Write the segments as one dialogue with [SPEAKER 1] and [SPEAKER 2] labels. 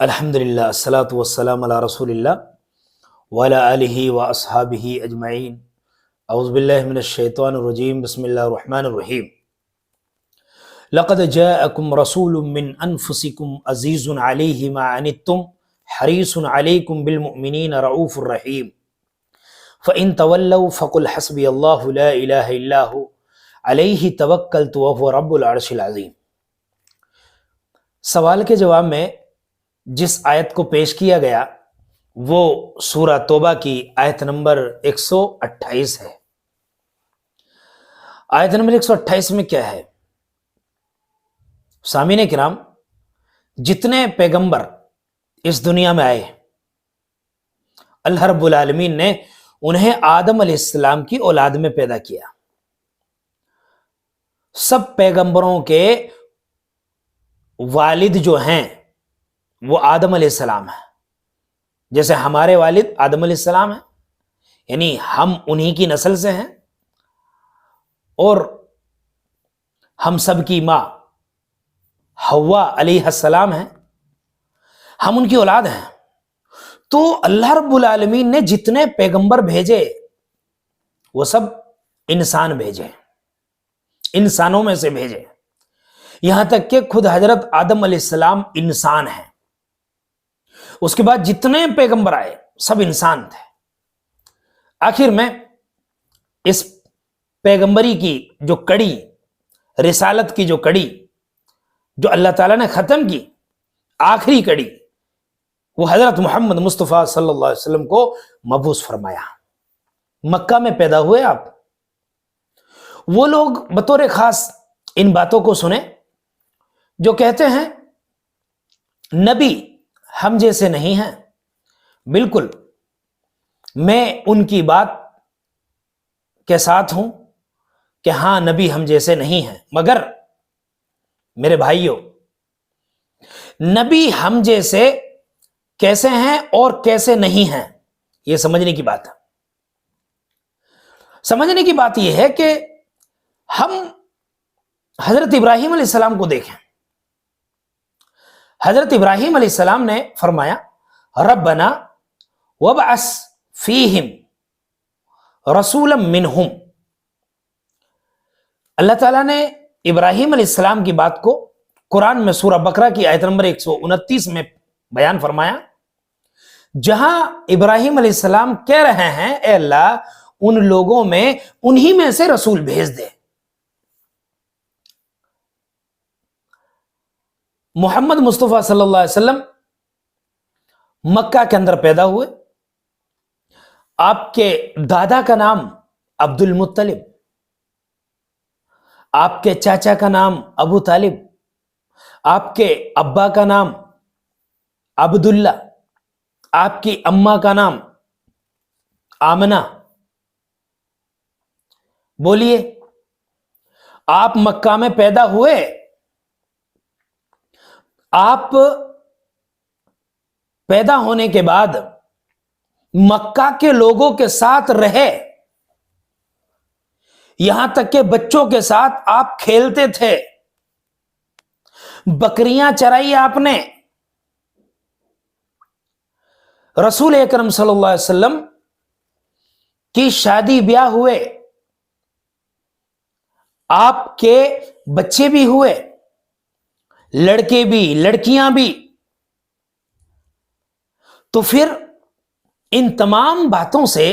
[SPEAKER 1] الحمدللہ الصلاۃ والسلام علی رسول اللہ وعلی آلہ واصحابہ اجمعین۔ اعوذ باللہ من الشیطان الرجیم، بسم اللہ الرحمن الرحیم۔ لقد جاءکم رسول من انفسکم عزیز علیہ ما عنتم حریص علیکم بالمؤمنین رؤوف الرحیم۔ فإن تولوا فقل حسبی اللہ لا الہ الا هو علیہ توکلت وهو رب العرش العظیم۔ سوال کے جواب میں جس آیت کو پیش کیا گیا وہ سورہ توبہ کی آیت نمبر 128 ہے۔ آیت نمبر 128 میں کیا ہے؟ سامعین کرام، جتنے پیغمبر اس دنیا میں آئے اللہ رب العالمین نے انہیں آدم علیہ السلام کی اولاد میں پیدا کیا۔ سب پیغمبروں کے والد جو ہیں وہ آدم علیہ السلام ہے، جیسے ہمارے والد آدم علیہ السلام ہیں، یعنی ہم انہی کی نسل سے ہیں، اور ہم سب کی ماں حوا علیہ السلام ہیں، ہم ان کی اولاد ہیں۔ تو اللہ رب العالمین نے جتنے پیغمبر بھیجے وہ سب انسان بھیجے، انسانوں میں سے بھیجے، یہاں تک کہ خود حضرت آدم علیہ السلام انسان ہیں۔ اس کے بعد جتنے پیغمبر آئے سب انسان تھے۔ آخر میں اس پیغمبری کی جو کڑی، رسالت کی جو کڑی جو اللہ تعالیٰ نے ختم کی، آخری کڑی، وہ حضرت محمد مصطفیٰ صلی اللہ علیہ وسلم کو مبعوث فرمایا۔ مکہ میں پیدا ہوئے آپ۔ وہ لوگ بطور خاص ان باتوں کو سنیں جو کہتے ہیں نبی ہم جیسے نہیں ہیں۔ بالکل میں ان کی بات کے ساتھ ہوں کہ ہاں نبی ہم جیسے نہیں ہیں، مگر میرے بھائیوں، نبی ہم جیسے کیسے ہیں اور کیسے نہیں ہیں، یہ سمجھنے کی بات ہے۔ سمجھنے کی بات یہ ہے کہ ہم حضرت ابراہیم علیہ السلام کو دیکھیں۔ حضرت ابراہیم علیہ السلام نے فرمایا ربنا وابعث فیہم رسولا منہم۔ اللہ تعالیٰ نے ابراہیم علیہ السلام کی بات کو قرآن میں سورہ بقرہ کی آیت نمبر 129 میں بیان فرمایا، جہاں ابراہیم علیہ السلام کہہ رہے ہیں اے اللہ ان لوگوں میں انہی میں سے رسول بھیج دے۔ محمد مصطفیٰ صلی اللہ علیہ وسلم مکہ کے اندر پیدا ہوئے۔ آپ کے دادا کا نام عبد المطلب، آپ کے چاچا کا نام ابو طالب، آپ کے ابا کا نام عبداللہ، آپ کی اماں کا نام آمنہ۔ بولیے، آپ مکہ میں پیدا ہوئے، آپ پیدا ہونے کے بعد مکہ کے لوگوں کے ساتھ رہے، یہاں تک کہ بچوں کے ساتھ آپ کھیلتے تھے، بکریاں چرائی آپ نے۔ رسول اکرم صلی اللہ علیہ وسلم کی شادی بیاہ ہوئے، آپ کے بچے بھی ہوئے، لڑکے بھی لڑکیاں بھی۔ تو پھر ان تمام باتوں سے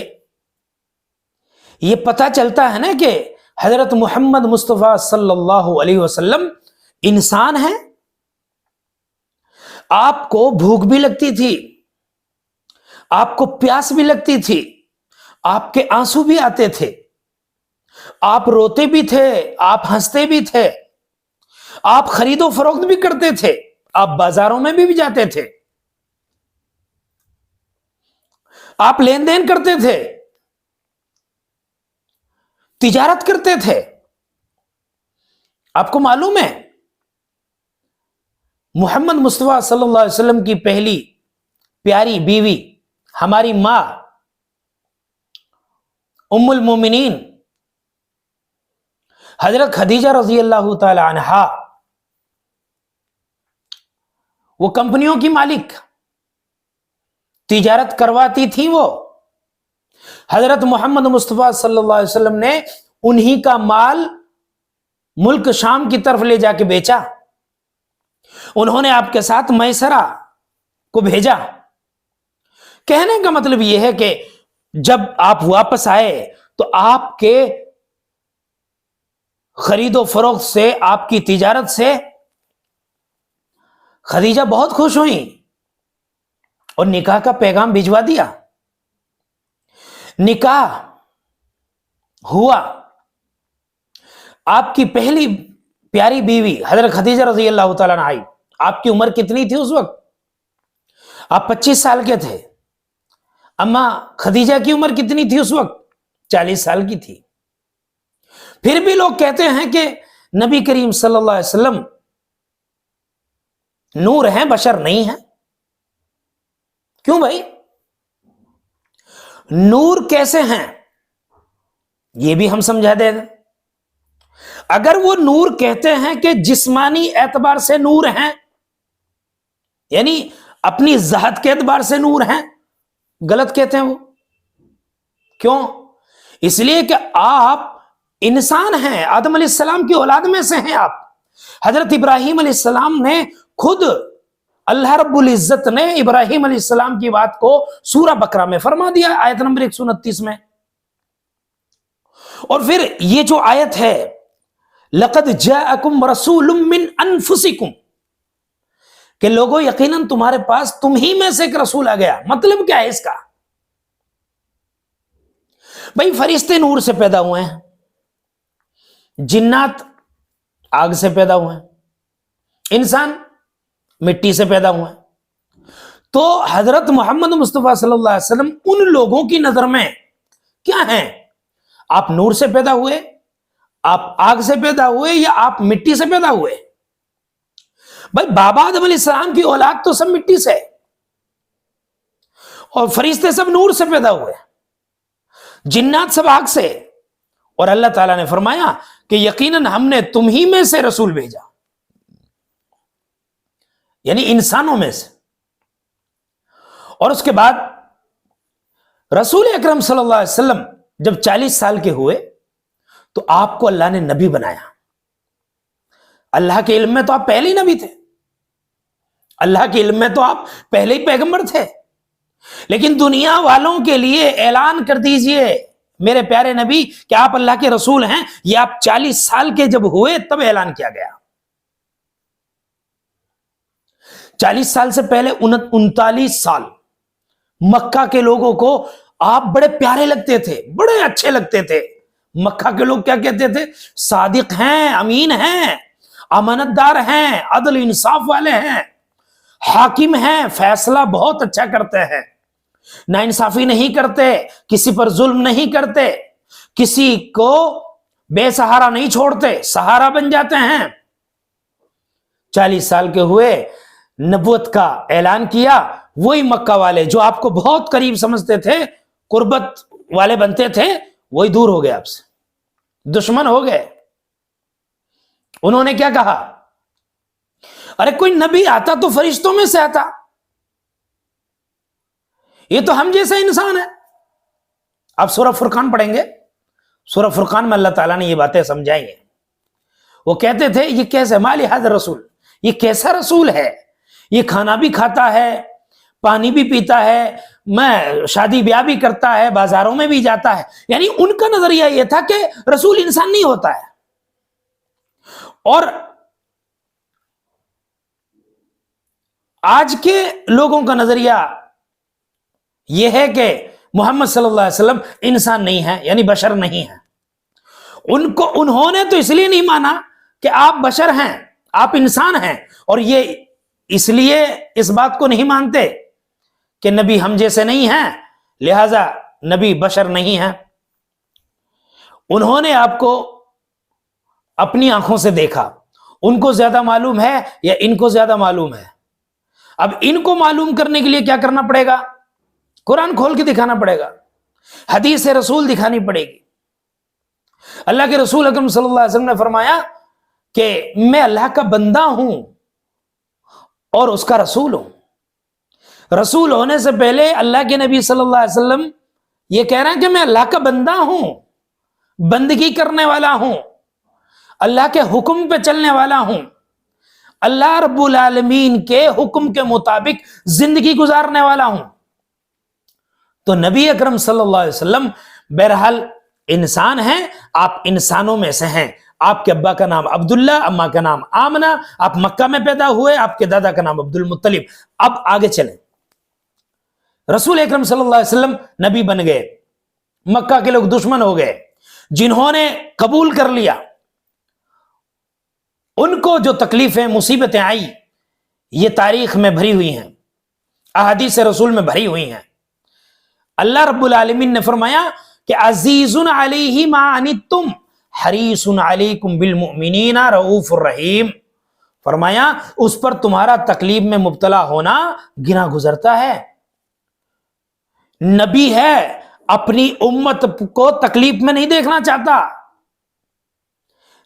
[SPEAKER 1] یہ پتہ چلتا ہے نا کہ حضرت محمد مصطفیٰ صلی اللہ علیہ وسلم انسان ہیں۔ آپ کو بھوک بھی لگتی تھی، آپ کو پیاس بھی لگتی تھی، آپ کے آنسو بھی آتے تھے، آپ روتے بھی تھے، آپ ہنستے بھی تھے، آپ خرید و فروخت بھی کرتے تھے، آپ بازاروں میں بھی جاتے تھے، آپ لین دین کرتے تھے، تجارت کرتے تھے۔ آپ کو معلوم ہے محمد مصطفیٰ صلی اللہ علیہ وسلم کی پہلی پیاری بیوی ہماری ماں ام المومنین حضرت خدیجہ رضی اللہ تعالی عنہا، وہ کمپنیوں کی مالک تجارت کرواتی تھی، وہ حضرت محمد مصطفیٰ صلی اللہ علیہ وسلم نے انہی کا مال ملک شام کی طرف لے جا کے بیچا، انہوں نے آپ کے ساتھ میسرہ کو بھیجا۔ کہنے کا مطلب یہ ہے کہ جب آپ واپس آئے تو آپ کے خرید و فروخت سے، آپ کی تجارت سے خدیجہ بہت خوش ہوئیں اور نکاح کا پیغام بھجوا دیا۔ نکاح ہوا، آپ کی پہلی پیاری بیوی حضرت خدیجہ رضی اللہ تعالیٰ عنہا آئی۔ آپ کی عمر کتنی تھی اس وقت؟ آپ 25 سال کے تھے۔ اما خدیجہ کی عمر کتنی تھی اس وقت؟ 40 سال کی تھی۔ پھر بھی لوگ کہتے ہیں کہ نبی کریم صلی اللہ علیہ وسلم نور ہیں، بشر نہیں ہیں۔ کیوں بھائی؟ نور کیسے ہیں یہ بھی ہم سمجھا دیں گے۔ اگر وہ نور کہتے ہیں کہ جسمانی اعتبار سے نور ہیں، یعنی اپنی ذات کے اعتبار سے نور ہیں، غلط کہتے ہیں وہ۔ کیوں؟ اس لیے کہ آپ انسان ہیں، آدم علیہ السلام کی اولاد میں سے ہیں آپ۔ حضرت ابراہیم علیہ السلام نے خود، اللہ رب العزت نے ابراہیم علیہ السلام کی بات کو سورہ بقرہ میں فرما دیا، آیت نمبر 129 میں۔ اور پھر یہ جو آیت ہے لَقَدْ جَاءَكُمْ رَسُولٌ مِّنْ أَنفُسِكُمْ، کہ لوگوں یقیناً تمہارے پاس تم ہی میں سے ایک رسول آ گیا۔ مطلب کیا ہے اس کا؟ بھائی فرشتے نور سے پیدا ہوئے ہیں، جنات آگ سے پیدا ہوئے ہیں، انسان مٹی سے پیدا ہوئے ہیں۔ تو حضرت محمد مصطفیٰ صلی اللہ علیہ وسلم ان لوگوں کی نظر میں کیا ہیں؟ آپ نور سے پیدا ہوئے، آپ آگ سے پیدا ہوئے، یا آپ مٹی سے پیدا ہوئے؟ بھائی بابا آدم علیہ السلام کی اولاد تو سب مٹی سے، اور فرشتے سب نور سے پیدا ہوئے، جنات سب آگ سے۔ اور اللہ تعالیٰ نے فرمایا کہ یقیناً ہم نے تم ہی میں سے رسول بھیجا، یعنی انسانوں میں سے۔ اور اس کے بعد رسول اکرم صلی اللہ علیہ وسلم جب 40 سال کے ہوئے تو آپ کو اللہ نے نبی بنایا۔ اللہ کے علم میں تو آپ پہلے ہی نبی تھے، اللہ کے علم میں تو آپ پہلے ہی پیغمبر تھے، لیکن دنیا والوں کے لیے اعلان کر دیجئے میرے پیارے نبی کہ آپ اللہ کے رسول ہیں، یہ آپ 40 سال کے جب ہوئے تب اعلان کیا گیا۔ 40 سال سے پہلے 39 سال مکہ کے لوگوں کو آپ بڑے پیارے لگتے تھے، بڑے اچھے لگتے تھے۔ مکہ کے لوگ کیا کہتے تھے؟ صادق ہیں، امین ہیں، امانت دار ہیں، عدل انصاف والے ہیں، حاکم ہیں، فیصلہ بہت اچھا کرتے ہیں، ناانصافی نہیں کرتے، کسی پر ظلم نہیں کرتے، کسی کو بے سہارا نہیں چھوڑتے، سہارا بن جاتے ہیں۔ 40 سال کے ہوئے نبوت کا اعلان کیا، وہی مکہ والے جو آپ کو بہت قریب سمجھتے تھے، قربت والے بنتے تھے، وہی دور ہو گئے آپ سے، دشمن ہو گئے۔ انہوں نے کیا کہا؟ ارے کوئی نبی آتا تو فرشتوں میں سے آتا، یہ تو ہم جیسے انسان ہے۔ آپ سورہ فرقان پڑھیں گے، سورہ فرقان میں اللہ تعالیٰ نے یہ باتیں سمجھائی ہیں۔ وہ کہتے تھے یہ کیسے مالی حاضر رسول، یہ کیسا رسول ہے؟ یہ کھانا بھی کھاتا ہے، پانی بھی پیتا ہے، میں شادی بیاہ بھی کرتا ہے، بازاروں میں بھی جاتا ہے۔ یعنی ان کا نظریہ یہ تھا کہ رسول انسان نہیں ہوتا ہے۔ اور آج کے لوگوں کا نظریہ یہ ہے کہ محمد صلی اللہ علیہ وسلم انسان نہیں ہے، یعنی بشر نہیں ہے۔ انہوں نے تو اس لیے نہیں مانا کہ آپ بشر ہیں، آپ انسان ہیں، اور یہ اس لیے اس بات کو نہیں مانتے کہ نبی ہم جیسے نہیں ہیں، لہذا نبی بشر نہیں ہے۔ انہوں نے آپ کو اپنی آنکھوں سے دیکھا، ان کو زیادہ معلوم ہے یا ان کو زیادہ معلوم ہے؟ اب ان کو معلوم کرنے کے لیے کیا کرنا پڑے گا؟ قرآن کھول کے دکھانا پڑے گا، حدیث رسول دکھانی پڑے گی۔ اللہ کے رسول اکرم صلی اللہ علیہ وسلم نے فرمایا کہ میں اللہ کا بندہ ہوں اور اس کا رسول ہوں. رسول ہونے سے پہلے اللہ کے نبی صلی اللہ علیہ وسلم یہ کہہ رہے ہیں کہ میں اللہ کا بندہ ہوں، بندگی کرنے والا ہوں، اللہ کے حکم پہ چلنے والا ہوں، اللہ رب العالمین کے حکم کے مطابق زندگی گزارنے والا ہوں. تو نبی اکرم صلی اللہ علیہ وسلم بہرحال انسان ہیں، آپ انسانوں میں سے ہیں. آپ کے ابا کا نام عبداللہ، اما کا نام آمنہ، آپ مکہ میں پیدا ہوئے، آپ کے دادا کا نام عبد المطلب. اب آگے چلیں. رسول اکرم صلی اللہ علیہ وسلم نبی بن گئے، مکہ کے لوگ دشمن ہو گئے. جنہوں نے قبول کر لیا ان کو جو تکلیفیں مصیبتیں آئی یہ تاریخ میں بھری ہوئی ہیں، احادیث رسول میں بھری ہوئی ہیں. اللہ رب العالمین نے فرمایا کہ عزیز علیہ ما عنتم حریص علیکم بالمؤمنین رؤوف الرحیم. فرمایا اس پر تمہارا تکلیف میں مبتلا ہونا گنا گزرتا ہے. نبی ہے، اپنی امت کو تکلیف میں نہیں دیکھنا چاہتا.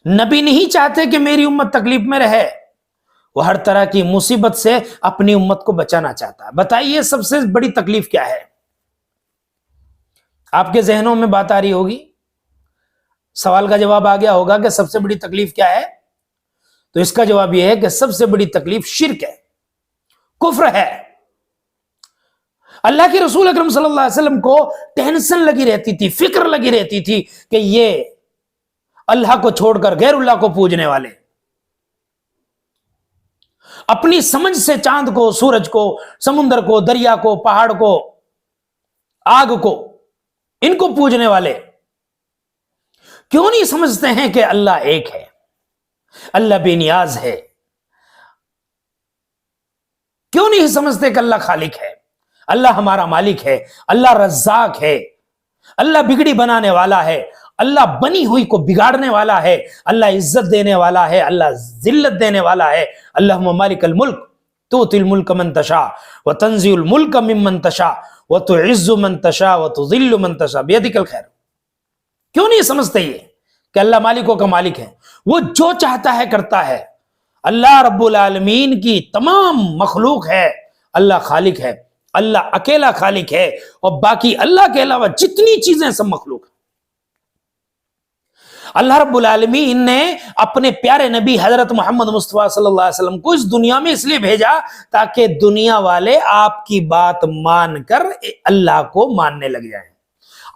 [SPEAKER 1] نبی نہیں چاہتے کہ میری امت تکلیف میں رہے، وہ ہر طرح کی مصیبت سے اپنی امت کو بچانا چاہتا ہے. بتائیے سب سے بڑی تکلیف کیا ہے؟ آپ کے ذہنوں میں بات آ رہی ہوگی، سوال کا جواب آ گیا ہوگا کہ سب سے بڑی تکلیف کیا ہے. تو اس کا جواب یہ ہے کہ سب سے بڑی تکلیف شرک ہے، کفر ہے. اللہ کے رسول اکرم صلی اللہ علیہ وسلم کو ٹینشن لگی رہتی تھی، فکر لگی رہتی تھی کہ یہ اللہ کو چھوڑ کر غیر اللہ کو پوجنے والے اپنی سمجھ سے چاند کو، سورج کو، سمندر کو، دریا کو، پہاڑ کو، آگ کو، ان کو پوجنے والے کیوں نہیں سمجھتے ہیں کہ اللہ ایک ہے، اللہ بے نیاز ہے؟ کیوں نہیں سمجھتے کہ اللہ خالق ہے، اللہ ہمارا مالک ہے، اللہ رزاق ہے، اللہ بگڑی بنانے والا ہے، اللہ بنی ہوئی کو بگاڑنے والا ہے، اللہ عزت دینے والا ہے، اللہ ذلت دینے والا ہے. اللہم مالک الملک تؤتی الملک من تشاء وتنزع الملک ممن تشاء وتعز من تشاء وتذل من تشاء بیدک الخیر. کیوں نہیں سمجھتے یہ کہ اللہ مالکوں کا مالک ہے، وہ جو چاہتا ہے کرتا ہے. اللہ رب العالمین کی تمام مخلوق ہے، اللہ خالق ہے، اللہ اکیلا خالق ہے، اور باقی اللہ کے علاوہ جتنی چیزیں سب مخلوق ہیں. اللہ رب العالمین نے اپنے پیارے نبی حضرت محمد مصطفیٰ صلی اللہ علیہ وسلم کو اس دنیا میں اس لیے بھیجا تاکہ دنیا والے آپ کی بات مان کر اللہ کو ماننے لگ جائیں،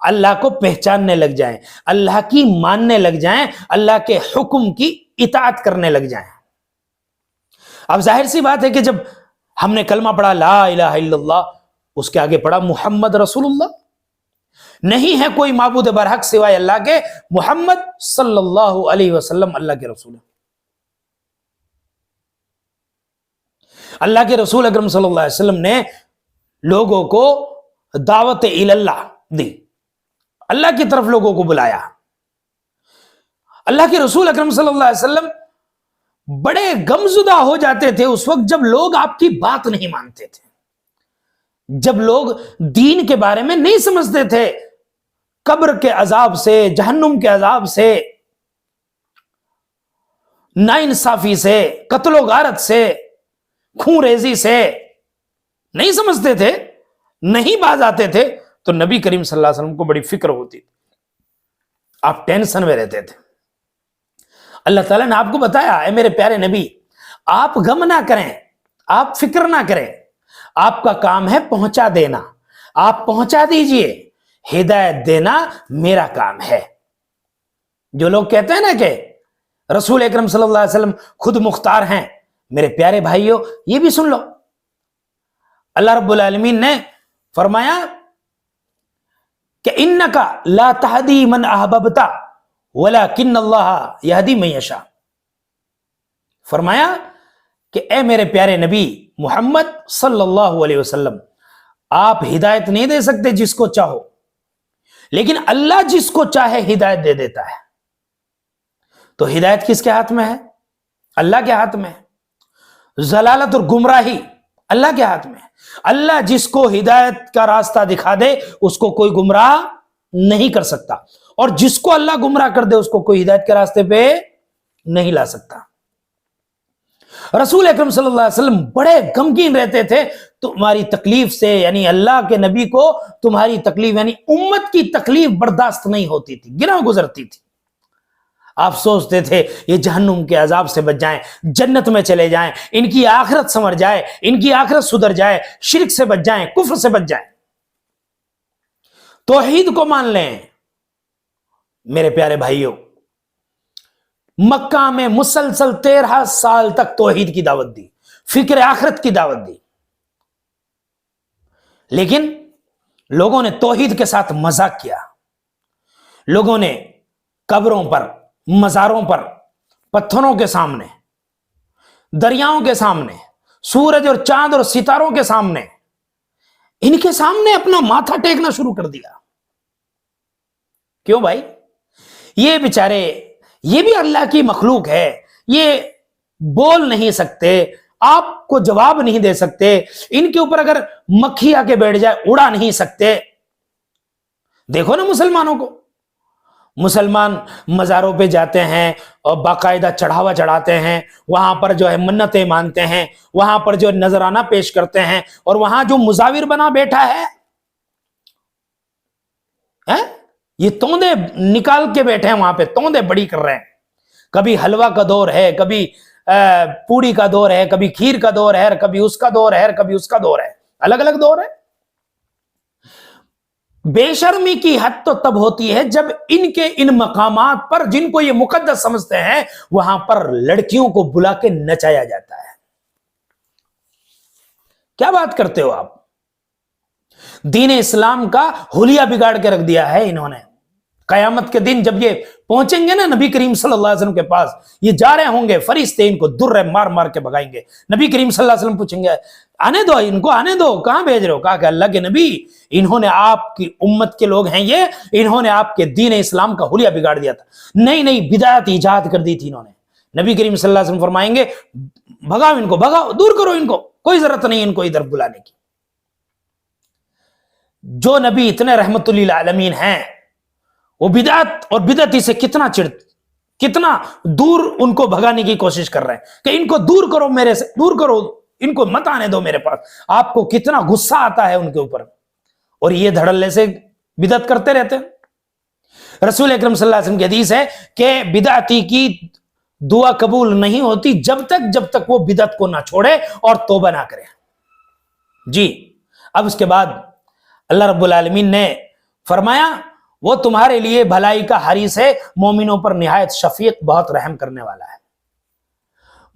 [SPEAKER 1] اللہ کو پہچاننے لگ جائیں، اللہ کی ماننے لگ جائیں، اللہ کے حکم کی اطاعت کرنے لگ جائیں. اب ظاہر سی بات ہے کہ جب ہم نے کلمہ پڑھا لا الہ الا اللہ، اس کے آگے پڑھا محمد رسول اللہ، نہیں ہے کوئی معبود برحق سوائے اللہ کے، محمد صلی اللہ علیہ وسلم اللہ کے رسول ہیں. اللہ کے رسول اکرم صلی اللہ علیہ وسلم نے لوگوں کو دعوت اللہ دی، اللہ کی طرف لوگوں کو بلایا. اللہ کے رسول اکرم صلی اللہ علیہ وسلم بڑے غمزدہ ہو جاتے تھے اس وقت جب لوگ آپ کی بات نہیں مانتے تھے، جب لوگ دین کے بارے میں نہیں سمجھتے تھے. قبر کے عذاب سے، جہنم کے عذاب سے، ناانصافی سے، قتل و غارت سے، خون ریزی سے نہیں سمجھتے تھے، نہیں باز آتے تھے. تو نبی کریم صلی اللہ علیہ وسلم کو بڑی فکر ہوتی تھی، آپ ٹینشن میں رہتے تھے. اللہ تعالیٰ نے آپ کو بتایا اے میرے پیارے نبی، آپ غم نہ کریں، آپ فکر نہ کریں، آپ کا کام ہے پہنچا دینا، آپ پہنچا دیجئے، ہدایت دینا میرا کام ہے. جو لوگ کہتے ہیں نا کہ رسول اکرم صلی اللہ علیہ وسلم خود مختار ہیں، میرے پیارے بھائیوں یہ بھی سن لو. اللہ رب العالمین نے فرمایا کہ انک لا تہدی من احببت ولکن اللہ یہدی من یشاء. فرمایا کہ اے میرے پیارے نبی محمد صلی اللہ علیہ وسلم، آپ ہدایت نہیں دے سکتے جس کو چاہو، لیکن اللہ جس کو چاہے ہدایت دے دیتا ہے. تو ہدایت کس کے ہاتھ میں ہے؟ اللہ کے ہاتھ میں ہے. ضلالت اور گمراہی اللہ کے ہاتھ میں ہے. اللہ جس کو ہدایت کا راستہ دکھا دے اس کو کوئی گمراہ نہیں کر سکتا، اور جس کو اللہ گمراہ کر دے اس کو کوئی ہدایت کے راستے پہ نہیں لا سکتا. رسول اکرم صلی اللہ علیہ وسلم بڑے غمگین رہتے تھے تمہاری تکلیف سے، یعنی اللہ کے نبی کو تمہاری تکلیف یعنی امت کی تکلیف برداشت نہیں ہوتی تھی، گرا گزرتی تھی۔ آپ سوچتے تھے یہ جہنم کے عذاب سے بچ جائیں، جنت میں چلے جائیں، ان کی آخرت سنور جائے، ان کی آخرت سدھر جائے، شرک سے بچ جائیں، کفر سے بچ جائیں، توحید کو مان لیں۔ میرے پیارے بھائیوں، مکہ میں مسلسل 13 سال تک توحید کی دعوت دی، فکر آخرت کی دعوت دی، لیکن لوگوں نے توحید کے ساتھ مذاق کیا۔ لوگوں نے قبروں پر، مزاروں پر، پتھروں کے سامنے، دریاؤں کے سامنے، سورج اور چاند اور ستاروں کے سامنے، ان کے سامنے اپنا ماتھا ٹیکنا شروع کر دیا۔ کیوں بھائی؟ یہ بیچارے، یہ بھی اللہ کی مخلوق ہے، یہ بول نہیں سکتے، آپ کو جواب نہیں دے سکتے، ان کے اوپر اگر مکھی آ کے بیٹھ جائے اڑا نہیں سکتے۔ دیکھو نا مسلمانوں کو، مسلمان مزاروں پہ جاتے ہیں اور باقاعدہ چڑھاوا چڑھاتے ہیں، وہاں پر جو ہے منتیں مانتے ہیں، وہاں پر جو نذرانہ پیش کرتے ہیں، اور وہاں جو مزاور بنا بیٹھا ہے یہ توندے نکال کے بیٹھے ہیں، وہاں پہ توندے بڑی کر رہے ہیں۔ کبھی حلوہ کا دور ہے، کبھی پوڑی کا دور ہے، کبھی کھیر کا دور ہے، کبھی اس کا دور ہے، کبھی اس کا دور ہے، الگ الگ دور ہے۔ بے شرمی کی حد تو تب ہوتی ہے جب ان کے ان مقامات پر جن کو یہ مقدس سمجھتے ہیں وہاں پر لڑکیوں کو بلا کے نچایا جاتا ہے۔ کیا بات کرتے ہو آپ؟ دین اسلام کا حلیہ بگاڑ کے رکھ دیا ہے انہوں نے۔ قیامت کے دن جب یہ پہنچیں گے نا نبی کریم صلی اللہ علیہ وسلم کے پاس، یہ جا رہے ہوں گے، فرشتے ان کو در مار مار کے بھگائیں گے۔ نبی کریم صلی اللہ علیہ وسلم پوچھیں گے آنے دو ان کو، آنے دو، کہاں بھیج رہے ہو؟ کہا کہ اللہ کے نبی، انہوں نے آپ کی امت کے لوگ ہیں، یہ انہوں نے آپ کے دین اسلام کا حلیہ بگاڑ دیا تھا، نئی نئی بدعت ایجاد کر دی تھی انہوں نے۔ نبی کریم صلی اللہ علیہ وسلم فرمائیں گے بھگاؤ ان کو، بھگاؤ، دور کرو ان کو، کوئی ضرورت نہیں ان کو ادھر بلانے کی۔ جو نبی اتنے رحمت للعالمین ہیں، وہ بدعت اور بدعتی سے کتنا دور ان کو بھگانے کی کوشش کر رہے ہیں کہ ان کو دور کرو، میرے سے دور کرو، ان کو مت آنے دو میرے پاس۔ آپ کو کتنا غصہ آتا ہے ان کے اوپر، اور یہ دھڑلے سے بدعت کرتے رہتے ہیں۔ رسول اکرم صلی اللہ علیہ وسلم کی حدیث ہے کہ بدعتی کی دعا قبول نہیں ہوتی جب تک وہ بدعت کو نہ چھوڑے اور توبہ نہ کرے۔ جی، اب اس کے بعد اللہ رب العالمین نے فرمایا وہ تمہارے لیے بھلائی کا حریص ہے، مومنوں پر نہایت شفیق، بہت رحم کرنے والا ہے۔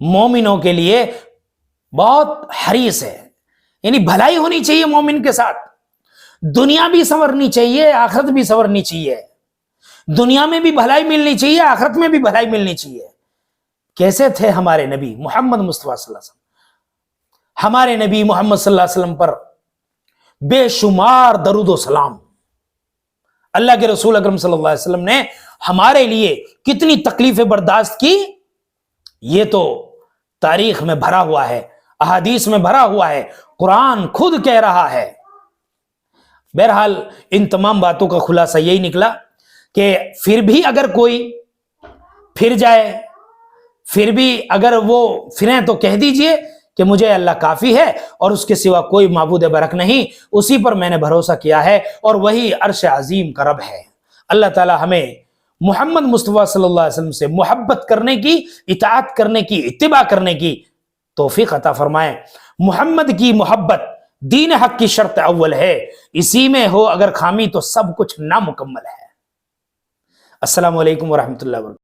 [SPEAKER 1] مومنوں کے لیے بہت حریص ہے، یعنی بھلائی ہونی چاہیے مومن کے ساتھ، دنیا بھی سنورنی چاہیے، آخرت بھی سنورنی چاہیے، دنیا میں بھی بھلائی ملنی چاہیے، آخرت میں بھی بھلائی ملنی چاہیے۔ کیسے تھے ہمارے نبی محمد مصطفیٰ صلی اللہ علیہ وسلم؟ ہمارے نبی محمد صلی اللہ علیہ وسلم پر بے شمار درود و سلام۔ اللہ کے رسول اکرم صلی اللہ علیہ وسلم نے ہمارے لیے کتنی تکلیفیں برداشت کی، یہ تو تاریخ میں بھرا ہوا ہے، احادیث میں بھرا ہوا ہے، قرآن خود کہہ رہا ہے۔ بہرحال ان تمام باتوں کا خلاصہ یہی نکلا کہ پھر بھی اگر کوئی پھر جائے، پھر بھی اگر وہ پھریں تو کہہ دیجئے کہ مجھے اللہ کافی ہے اور اس کے سوا کوئی معبود برحق نہیں، اسی پر میں نے بھروسہ کیا ہے اور وہی عرش عظیم کا رب ہے۔ اللہ تعالی ہمیں محمد مصطفیٰ صلی اللہ علیہ وسلم سے محبت کرنے کی، اطاعت کرنے کی، اتباع کرنے کی توفیق عطا فرمائے۔ محمد کی محبت دین حق کی شرط اول ہے، اسی میں ہو اگر خامی تو سب کچھ نامکمل ہے۔ السلام علیکم ورحمۃ اللہ وبرکاتہ۔